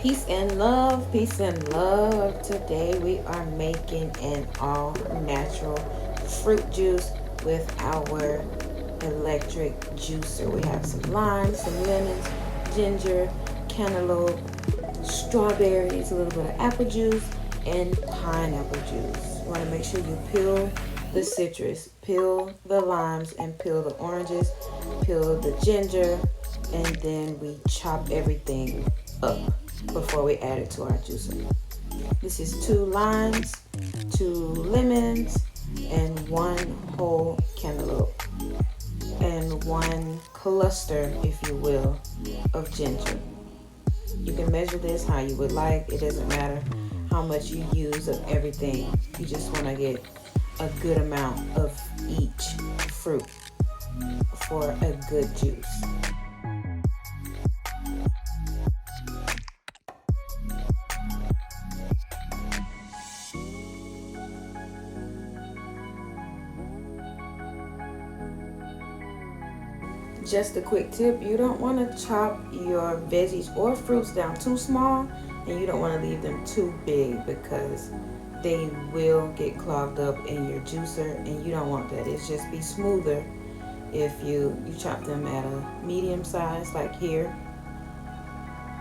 Peace and love, peace and love. Today we are making an all-natural fruit juice with our electric juicer. We have some limes, some lemons, ginger, cantaloupe, strawberries, a little bit of apple juice, and pineapple juice. You want to make sure you peel the citrus, peel the limes, and peel the oranges, peel the ginger, and then we chop everything up before we add it to our juicer. This is 2 limes, 2 lemons, and 1 whole cantaloupe, and 1 cluster, if you will, of ginger. You can measure this how you would like. It doesn't matter how much you use of everything. You just want to get a good amount of each fruit for a good juice. Just a quick tip, you don't want to chop your veggies or fruits down too small, and you don't want to leave them too big because they will get clogged up in your juicer, and you don't want that. It's just be smoother if you chop them at a medium size like here,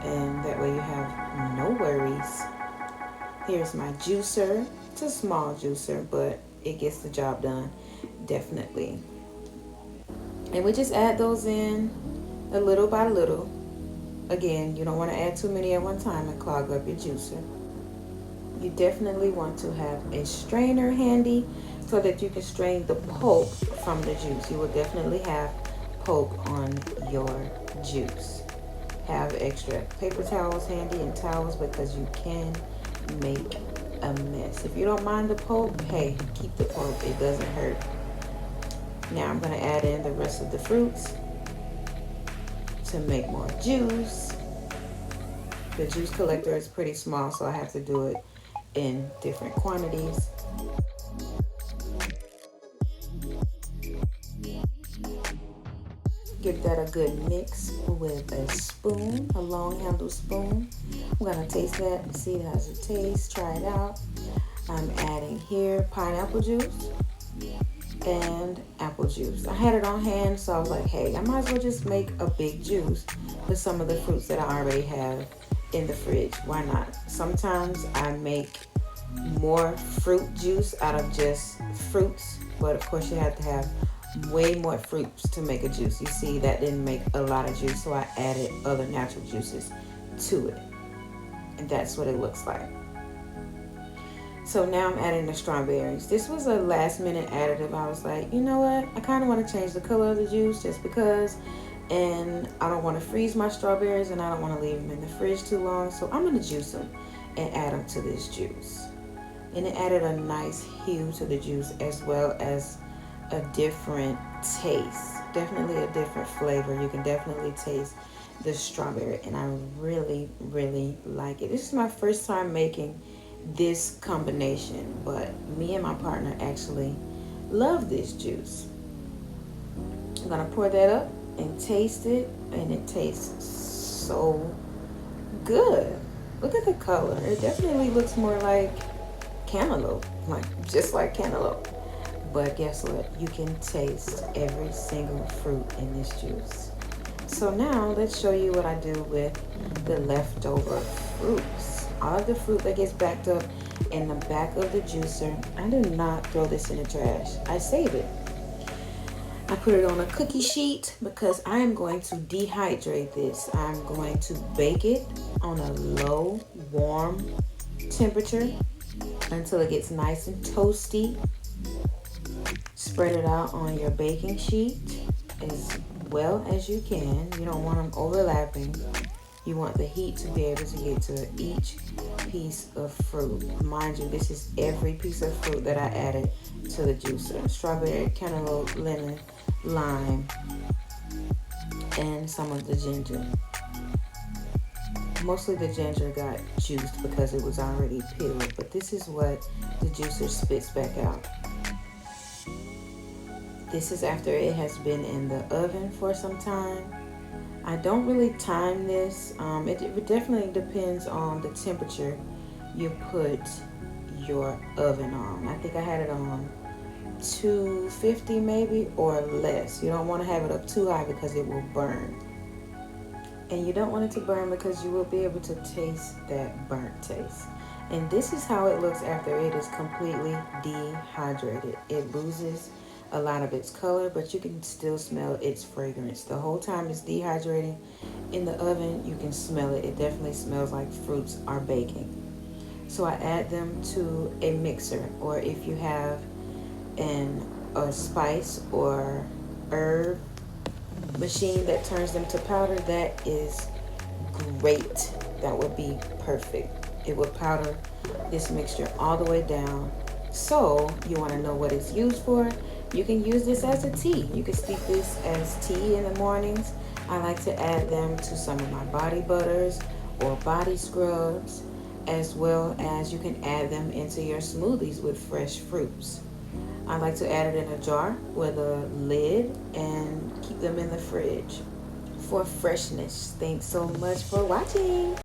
and that way you have no worries. Here's my juicer. It's a small juicer, but it gets the job done, definitely. And we just add those in a little by little. Again, you don't want to add too many at one time and clog up your juicer. You definitely want to have a strainer handy so that you can strain the pulp from the juice. You will definitely have pulp on your juice. Have extra paper towels handy and towels because you can make a mess. If you don't mind the pulp, hey, keep the pulp. It doesn't hurt. Now I'm going to add in the rest of the fruits to make more juice. The juice collector is pretty small, so I have to do it in different quantities. Give that a good mix with a spoon, a long handle spoon. I'm going to taste that and see how it tastes. Try it out. I'm adding here pineapple juice and apple juice. I had it on hand, so I was like, hey, I might as well just make a big juice with some of the fruits that I already have in the fridge. Why not? Sometimes I make more fruit juice out of just fruits, but of course you have to have way more fruits to make a juice. You see, that didn't make a lot of juice, so I added other natural juices to it, and that's what it looks like. So now I'm adding the strawberries. This was a last minute additive. I was like, you know what? I kind of want to change the color of the juice just because. And I don't want to freeze my strawberries, and I don't want to leave them in the fridge too long. So I'm going to juice them and add them to this juice. And it added a nice hue to the juice as well as a different taste. Definitely a different flavor. You can definitely taste the strawberry. And I really, really like it. This is my first time making this combination, but me and my partner actually love this juice. I'm gonna pour that up and taste it, and it tastes so good. Look at the color. It definitely looks more like cantaloupe, just like cantaloupe. But guess what? You can taste every single fruit in this juice. So now let's show you what I do with the leftover fruits. All of the fruit that gets backed up in the back of the juicer, I do not throw this in the trash. I save it. I put it on a cookie sheet because I am going to dehydrate this. I'm going to bake it on a low, warm temperature until it gets nice and toasty. Spread it out on your baking sheet as well as you can. You don't want them overlapping. You want the heat to be able to get to each piece of fruit. Mind you, this is every piece of fruit that I added to the juicer. Strawberry, cantaloupe, lemon, lime, and some of the ginger. Mostly the ginger got juiced because it was already peeled, but this is what the juicer spits back out. This is after it has been in the oven for some time. I don't really time this. It definitely depends on the temperature you put your oven on. I think I had it on 250 maybe or less. You don't want to have it up too high because it will burn. And you don't want it to burn because you will be able to taste that burnt taste. And this is how it looks after it is completely dehydrated. It loses a lot of its color, but you can still smell its fragrance. The whole time it's dehydrating in the oven, you can smell it. It definitely smells like fruits are baking. So I add them to a mixer, or if you have a spice or herb machine that turns them to powder, that is great. That would be perfect. It will powder this mixture all the way down. So you want to know what it's used for. You can use this as a tea. You can steep this as tea in the mornings. I like to add them to some of my body butters or body scrubs, as well as you can add them into your smoothies with fresh fruits. I like to add it in a jar with a lid and keep them in the fridge for freshness. Thanks so much for watching.